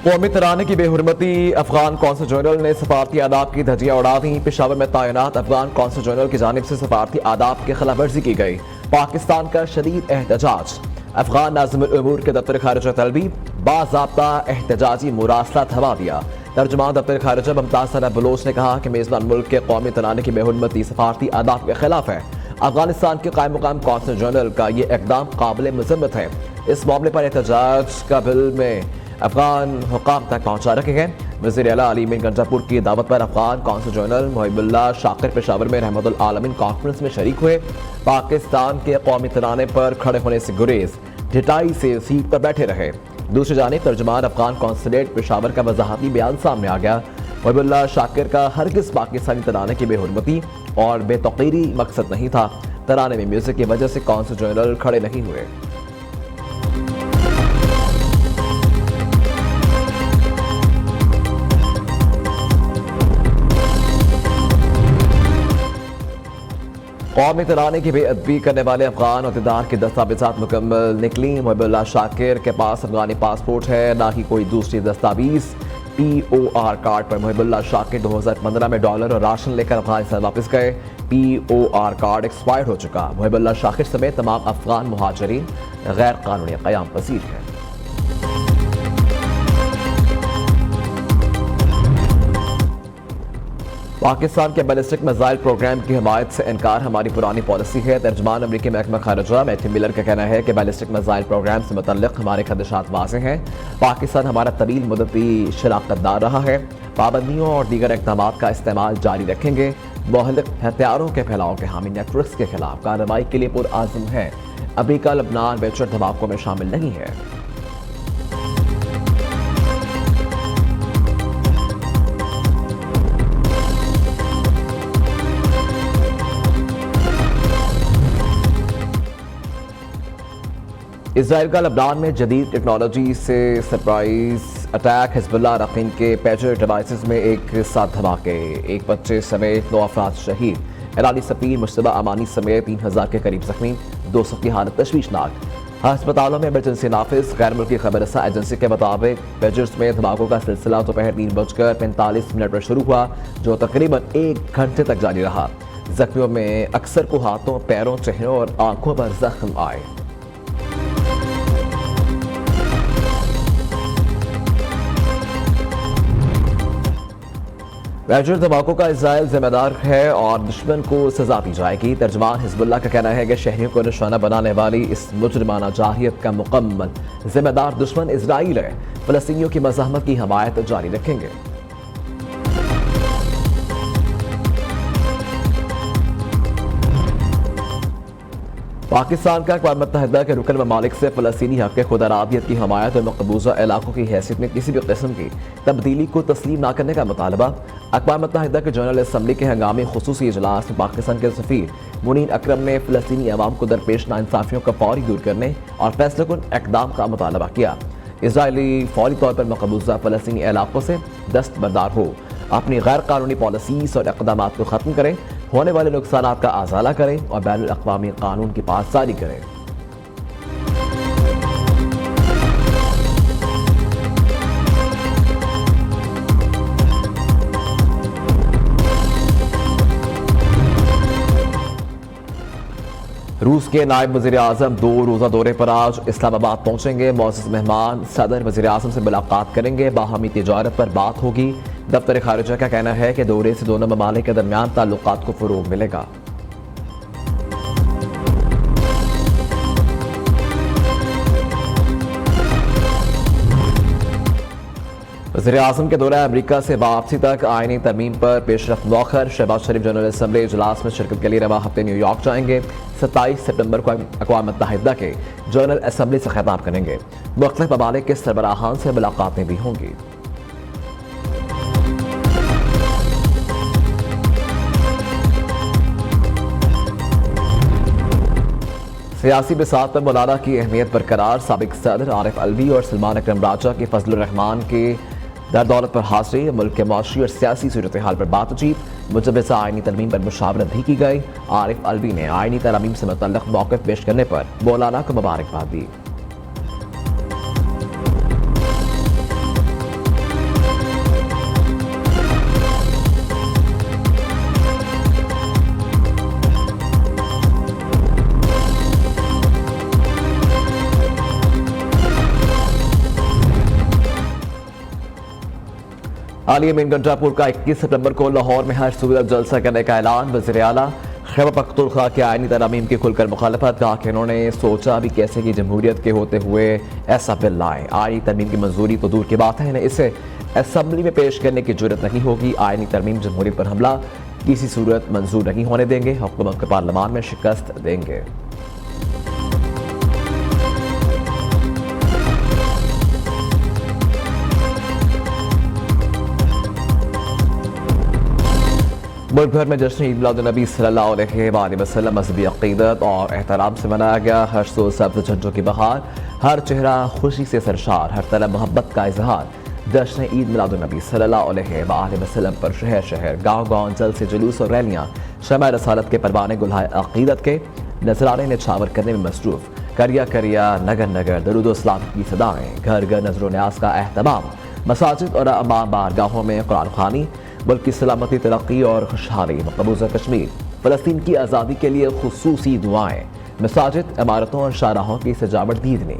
कौमी तराने की बेहुरमती Afghan consul general ने सफारती आदाब की धज्जियां उड़ा दी। पेशावर में तैनात अफगान कौंसल जनरल की जानिब से सफारती आदाब की खिलाफ वर्जी की गई। पाकिस्तान का शदीद एहतजाज। अफगान नाज़िमुल उमूर के दफ्तर खारिजा तलबी बाज़ाब्ता एहतजाजी मुरासला थमा दिया। तर्जुमान दफ्तर खारिजा मुमताज सना बलोच ने कहा कि मेज़बान मुल्क के कौमी तराने की बेहुरमती सफारती आदाब के खिलाफ है। अफगानिस्तान के कायम मुकाम कौंसल जनरल का ये इकदाम काबिल मज़म्मत है। इस मामले पर एहतजाज का बिल में अफगान हुकाम तक पहुंचा रखे गए। वज़ीर आला अली मीर गंजापुर की दावत पर अफगान कौंसल जनरल मुहिबुल्लाह शाकिर पेशावर में रहमतुल आलमीन कॉन्फ्रेंस में शरीक हुए। पाकिस्तान के कौमी तराने पर खड़े होने से गुरेज, ढिठाई से सीट पर बैठे रहे। दूसरी जानिब तर्जुमान अफगान कौंसलेट पेशावर का वजाहती बयान सामने आ गया। मुहिबुल्लाह शाकिर का हरगिज़ पाकिस्तानी तराने की बेहुरमती और बेतौकीरी मकसद नहीं था। तराने में म्यूजिक की वजह से कौंसल जनरल खड़े नहीं हुए। कौमी तराने की बेअदबी करने वाले अफगान अहदेदार की दस्तावेजात मुकम्मल निकली। मुहिबुल्लाह शाकिर के पास अफगानी पासपोर्ट है, ना ही कोई दूसरी दस्तावेज। POR कार्ड पर मुहिबुल्लाह शाकिर 2015 में डॉलर और राशन लेकर अफगानिस्तान वापस गए। POR कार्ड एक्सपायर्ड हो चुका। मुहिबुल्लाह शाकिर समेत तमाम अफगान मुहाजिरीन गैर कानूनी क़याम पसीर हैं। पाकिस्तान के बैलिस्टिक मिसाइल प्रोग्राम की हिमायत से इनकार हमारी पुरानी पॉलिसी है। तर्जुमान अमरीकी महकमा खारजा मैथ्यू मिलर का कहना है कि बैलिस्टिक मिसाइल प्रोग्राम से मुतल्लिक हमारे खदशात वाज़ेह हैं। पाकिस्तान हमारा तवील मुद्दती शराकतदार रहा है। पाबंदियों और दीगर इक़दाम का इस्तेमाल जारी रखेंगे। मुहल्लिक हथियारों के फैलाव के हामी नेटवर्क के खिलाफ कार्रवाई के लिए पुरआज़म है। अमरीका लबनान बेचर धमाकों में शामिल नहीं है। इसराइल का लबनान में जदीद टेक्नोलॉजी से सरप्राइज अटैक। हिजबुल्लाह अरकान के पेजर डिवाइसेस में एक साथ धमाके, एक बच्चे समेत 9 अफराद शहीद। ईरानी सफीर मुश्तबा अमानी समेत 3000 के करीब जख्मी। 200 की हालत तशवीशनाक। अस्पतालों में इमरजेंसी नाफिज। गैर मुल्की खबरसा एजेंसी के मुताबिक पेजर्स में धमाकों का सिलसिला दोपहर 3:45 पर शुरू हुआ, जो तकरीबन 1 घंटे तक जारी रहा। जख्मियों में अक्सर को हाथों, पैरों, चेहरों और आंखों पर जख्म आए। पेजर धमाकों का इजराइल जिम्मेदार है और दुश्मन को सजा दी जाएगी। तर्जुमान हिजबुल्लाह का कहना है कि शहरियों को निशाना बनाने वाली इस मुजरिमाना जाहियत का मुकम्मल जिम्मेदार दुश्मन इजराइल है। फलस्तीनियों की मज़ाहमत की हमायत जारी रखेंगे। पाकिस्तान का अक़वाम मुत्तहिदा के रुकन ममालिक से फ़लस्तीनी हक़ खुदरादियत की हमायत और मकबूजा इलाकों की हैसियत में किसी भी किस्म की तब्दीली को तस्लीम न करने का मुतालबा। अक़वाम मुत्तहिदा के जनरल असम्बली के हंगामी खुसूसी इजलास में पाकिस्तान के सफ़ीर मुनीर अकरम ने फ़लस्तीनी अवाम को दरपेश नाइंसाफ़ियों को फौरी दूर करने और फैसलाकुन इक़दाम का मुतालबा किया। इजराइली फौरी तौर पर मकबूजा फ़लस्तीनी इलाकों से दस्तबरदार हो, अपनी गैर कानूनी पॉलिसीज़ और इक़दाम को ख़त्म करें, होने वाले नुकसानात का आज़ाला करें और बैनुल अक़वामी कानून की पासदारी करें। रूस के नायब वज़ीर आज़म 2 रोज़ा दौरे पर आज इस्लामाबाद पहुंचेंगे। मौजूद मेहमान सदर वज़ीर आज़म से मुलाकात करेंगे। बाहमी तिजारत पर बात होगी। दफ्तर खारिजा का कहना है कि दौरे से दोनों ममालिक के दरमियान ताल्लुकात को फ़रोग़ मिलेगा। वज़ीर आज़म के दौरा अमरीका से वापसी तक आईनी तरमीम पर पेशरफ मौखर। शहबाज शरीफ जनरल असम्बली इजलास में शिरकत के लिए रवा हफ्ते न्यूयॉर्क जाएंगे। 27 सितंबर को अक़वाम मुत्तहिदा के जनरल असम्बली से खिताब करेंगे। मुख्तलिफ ममालिक के सरबराहान से मुलाकातें भी होंगी। सियासी बिसात पर मौलाना की अहमियत बरकरार। साबिक सदर आरिफ अलवी और सलमान अकरम राजा की फजलुर रहमान के दर दौलत पर हाजिरी। मुल्क के माशी और सियासी सूरत हाल पर बातचीत। मुजवज़ा आईनी तरमीम पर मुशावरत भी की गई। आरिफ अलवी ने आईनी तरमीम से मुतल्लिक़ मौक़िफ़ पेश करने पर मौलाना को मुबारकबाद दी। आलिया मीन गंडापुर का 21 सितंबर को लाहौर में हर सूरत जलसा करने का ऐलान। वज़ीर आला खैबर पख्तूनख्वा के आईनी तरमीम की खुलकर मुखालफत। कहा कि उन्होंने सोचा भी कैसे कि जमहूरियत के होते हुए ऐसा बिल लाएं। आईनी तरमीम की मंजूरी तो दूर की बात है, इसे असम्बली में पेश करने की जरूरत नहीं होगी। आईनी तरमीम जमहूरियत पर हमला किसी सूरत मंजूर नहीं होने देंगे। हुकूमत के पार्लियामान में शिकस्त देंगे। मुल्क भर में जश्न ईद मिलादुन्नबी सल्लल्लाहु अलैहि वसल्लम मज़हबी अक़ीदत और एहतराम से मनाया गया। हर सो सब्ज़ झंडों की बहार, हर चेहरा खुशी से सरशार, हर तरफ मोहब्बत का इजहार। जश्न ईद मिलादुन्नबी सल्लल्लाहु अलैहि वसल्लम पर शहर शहर, गाँव गाँव जल से जुलूस और रैलियाँ, शमअ रसालत के परवाने गुल्हाए अक़ीदत के नजराने निछावर करने में मसरूफ़। करिया करिया नगर नगर दरूद सलाम की सदाएँ, घर घर नजर न्याज का एहतमाम। मसाजिद और बारगाहों में कुरान ख़वानी, मुल्क की सलामती, तरक्की और खुशहाली। मकबूजा कश्मीर, फ़लस्तीन की आज़ादी के लिए खुसूसी दुआएं। मसाजिद, इमारतों और शाहराहों की सजावट दीदनी।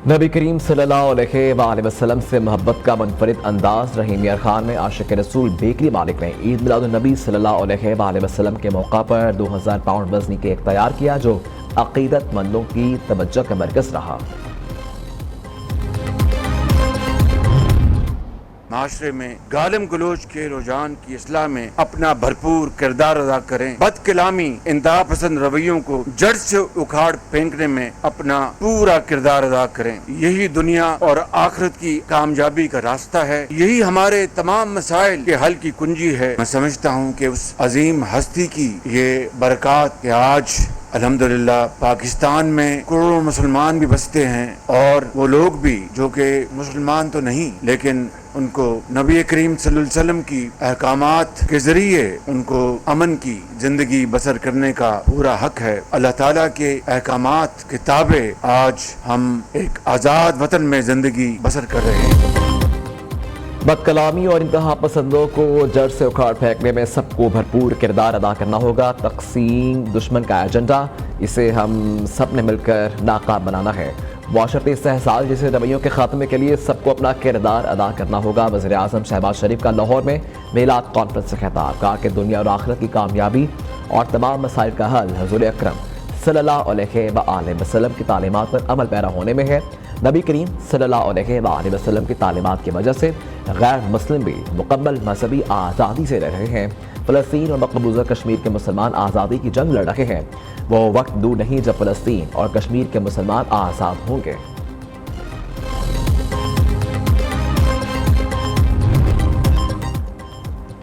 नबी करीम सल्लल्लाहु अलैहि वसल्लम से मोहब्बत का मुनफरिद अंदाज। रहीम यार खान में आशिक रसूल बेकरी मालिक ने ईद मिलादुन्नबी सल्लल्लाहु अलैहि वसल्लम के मौका पर 2000 पाउंड वजनी केक तैयार किया, जो अक़ीदतमंदों की तवज्जो का मरकज़ रहा। माशरे में गालिम गलोच के रुझान की इस्लाह में अपना भरपूर किरदार अदा करें। बदकलामी, इंतहा पसंद रवैयों को जड़ से उखाड़ फेंकने में अपना पूरा किरदार अदा करें। यही दुनिया और आखिरत की कामयाबी का रास्ता है। यही हमारे तमाम मसाइल के हल की कुंजी है। मैं समझता हूँ कि उस अजीम हस्ती की ये बरक़ात कि आज अल्हम्दुलिल्लाह पाकिस्तान में करोड़ों मुसलमान भी बसते हैं, और वो लोग भी जो कि मुसलमान तो नहीं लेकिन उनको नबी करीम सल्लल्लाहु अलैहि वसल्लम की अहकामात के जरिए उनको अमन की जिंदगी बसर करने का पूरा हक है। अल्लाह ताला के अहकामात के ताबे आज हम एक आज़ाद वतन में जिंदगी बसर कर रहे हैं। बदकलामी और इंतहा पसंदों को जड़ से उखाड़ फेंकने में सबको भरपूर किरदार अदा करना होगा। तक़सीम दुश्मन का एजेंडा, इसे हम सब ने मिलकर नाकाम बनाना है। मुआशरती इस्तेहसाल जैसे रवैयों के खात्मे के लिए सबको अपना किरदार अदा करना होगा। वज़ीर आज़म शहबाज शरीफ का लाहौर में मीलाद कॉन्फ्रेंस से खिताब। कहा कि दुनिया और आखिरत की कामयाबी और तमाम मसाइल का हल हुज़ूर अकरम सल्लल्लाहु अलैहि वसल्लम की तालीमात पर अमल पैरा होने में है। नबी करीम सल्लल्लाहु अलैहि वसल्लम की तालीमात की वजह से गैर मुस्लिम भी मुकम्मल मजहबी आज़ादी से रह रहे हैं। फ़लस्तीन और मकबूजा कश्मीर के मुसलमान आज़ादी की जंग लड़ रहे हैं। वो वक्त दूर नहीं जब फ़लस्तीन और कश्मीर के मुसलमान आज़ाद होंगे।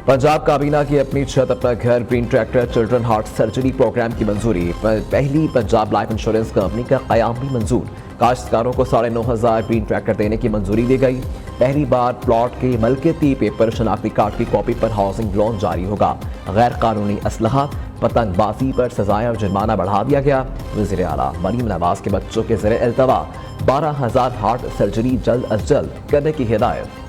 पंजाब काबीना की अपनी छत, अपना घर, green tractor, children heart surgery programme की मंजूरी। पहली पंजाब लाइफ इंश्योरेंस कंपनी का क़याम भी मंजूर। काश्तकारों को 9,500 ग्रीन ट्रैक्टर देने की मंजूरी दी गई। पहली बार प्लॉट के मलकियती पेपर, शनाख्ती कार्ड की कॉपी पर हाउसिंग लोन जारी होगा। गैर कानूनी असलहा, पतंगबाजी पर सजाएं और जुर्माना बढ़ा दिया गया। वज़ीर आला मरीम नवाज के बच्चों के ज़रिए अल्तवा 12,000 हार्ट सर्जरी जल्द अज जल्द करने की हिदायत।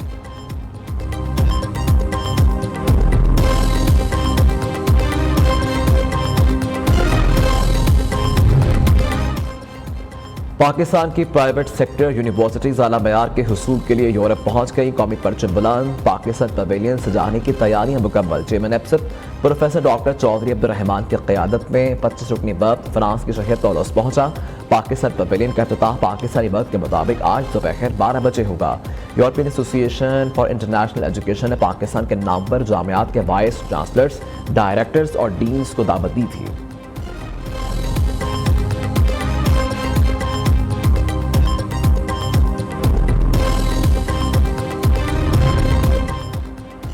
पाकिस्तान की प्राइवेट सेक्टर यूनिवर्सिटीज आला मयार के हुसूल के लिए यूरोप पहुंच गई। कौमी परचम बुलंद, पाकिस्तान पवेलियन सजाने की तैयारियां मुकम्मल। चेयरमैन एप्सत प्रोफेसर डॉक्टर चौधरी अब्दुर्रहमान की क़यादत में 25 रुकनी वक्त फ्रांस के शहर तौलस पहुंचा। पाकिस्तान पवेलियन का इफ्तिताह पाकिस्तानी वक्त के मुताबिक आज दोपहर 12 बजे होगा। European association for international education ने पाकिस्तान के नाम पर जामियात के वाइस चांसलर्स, डायरेक्टर्स और डीन्स को दावत दी थी।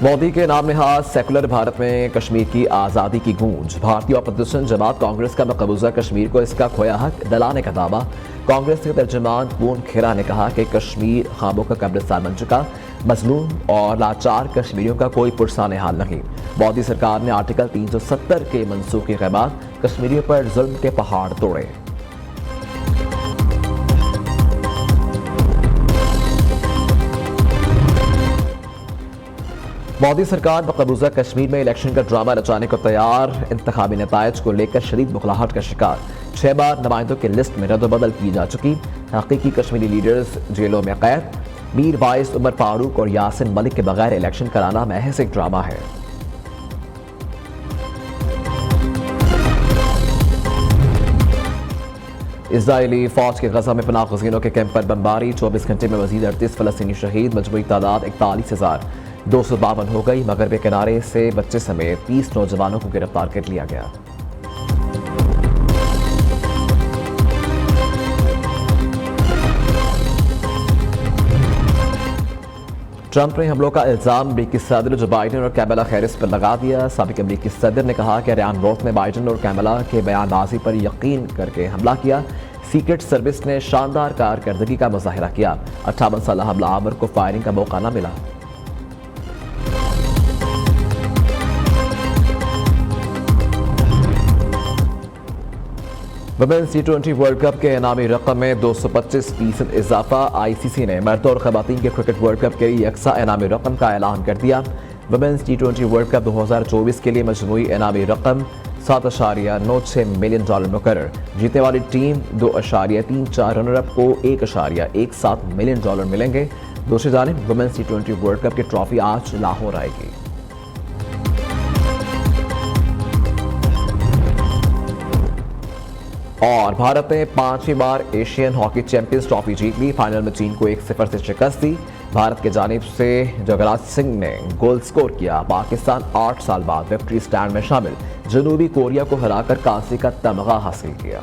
मोदी के नाम नहाज सेकुलर भारत में कश्मीर की आज़ादी की गूंज। भारतीय अपोजिशन जमात कांग्रेस का मकबूजा कश्मीर को इसका खोया हक दिलाने का दावा। कांग्रेस के तर्जुमान पून खेरा ने कहा कि कश्मीर ख्वाबों का कब्रिस्तान बन चुका। मजलूम और लाचार कश्मीरियों का कोई पुरसान हाल नहीं। मोदी सरकार ने आर्टिकल 370 के मनसूखे के बाद कश्मीरियों पर जुल्म के पहाड़ तोड़े। मोदी सरकार मकबूजा कश्मीर में इलेक्शन का ड्रामा रचाने को तैयार, इंतखाबी नतायज को लेकर शदीद बुखलाहट का शिकार। 6 बार नुमाइंदों की लिस्ट में रद्दबदल की जा चुकी। हकीकी कश्मीरी लीडर्स जेलों में कैद। मीर वाइस, उमर फारूक और यासिन मलिक के बगैर इलेक्शन कराना महज एक ड्रामा है। इजरायली फौज के गजा में पनाह गुज़ीनों के कैंप पर बमबारी। 24 घंटे में मजीद 38 फलस्तीनी शहीद। मजमूई तादाद 41,252 हो गई। मगरबी किनारे से बच्चे समेत 30 नौजवानों को गिरफ्तार कर लिया गया। ट्रंप ने हमलों का इल्जाम अमरीकी सदर जो बाइडन और कैमला हैरिस पर लगा दिया। साबिक अमरीकी सदर ने कहा कि रेयान रोथ ने बाइडन और कैमला के बयानबाजी पर यकीन करके हमला किया। सीक्रेट सर्विस ने शानदार कारकर्दगी का मुजाहिरा किया। 58 साल हमलावर को फायरिंग का मौका न मिला। वुमेन्स T20 वर्ल्ड कप के इनामी रकम में 225% इजाफा। ICC ने मर्दों और खवातीन के क्रिकेट वर्ल्ड कप के लिए यकसा इनामी रकम का ऐलान कर दिया। वुमेन्स T20 वर्ल्ड कप 2024 के लिए मजमूई इनामी रकम $7.96 मिलियन मुकर्रर। जीतने वाली टीम 2.34 रनर-अप को $1.17 मिलियन मिलेंगे। दूसरी जानिब वुमेन्स T20 वर्ल्ड कप की ट्रॉफी आज लाहौर आएगी। और भारत ने 5वीं बार एशियन हॉकी चैंपियंस ट्रॉफी जीत ली। फाइनल में चीन को 1-0 से शिकस्त दी। भारत की जानिब से जगराज सिंह ने गोल स्कोर किया। पाकिस्तान 8 साल बाद विक्ट्री स्टैंड में शामिल। जनूबी कोरिया को हराकर कांसे का तमगा हासिल किया।